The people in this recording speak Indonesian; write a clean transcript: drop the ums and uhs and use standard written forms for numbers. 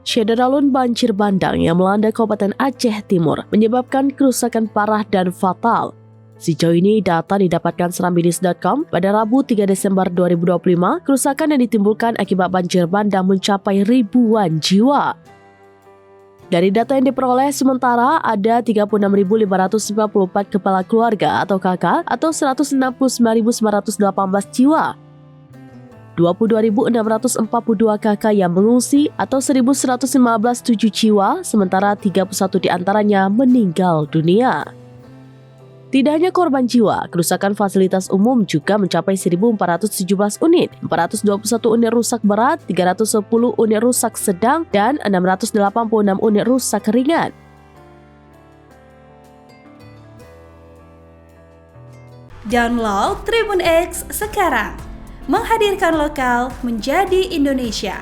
Syederalun banjir bandang yang melanda Kabupaten Aceh Timur menyebabkan kerusakan parah dan fatal. Sejauh ini data didapatkan serambilis.com pada Rabu 3 Desember 2025, kerusakan yang ditimbulkan akibat banjir bandang mencapai ribuan jiwa. Dari data yang diperoleh sementara ada 36.594 kepala keluarga atau KK atau 169.918 jiwa. 22.642 KK yang mengungsi atau 1.115 jiwa, sementara 31 diantaranya meninggal dunia. Tidak hanya korban jiwa, kerusakan fasilitas umum juga mencapai 1.417 unit, 421 unit rusak berat, 310 unit rusak sedang, dan 686 unit rusak ringan. Download Tribun X sekarang, menghadirkan lokal menjadi Indonesia.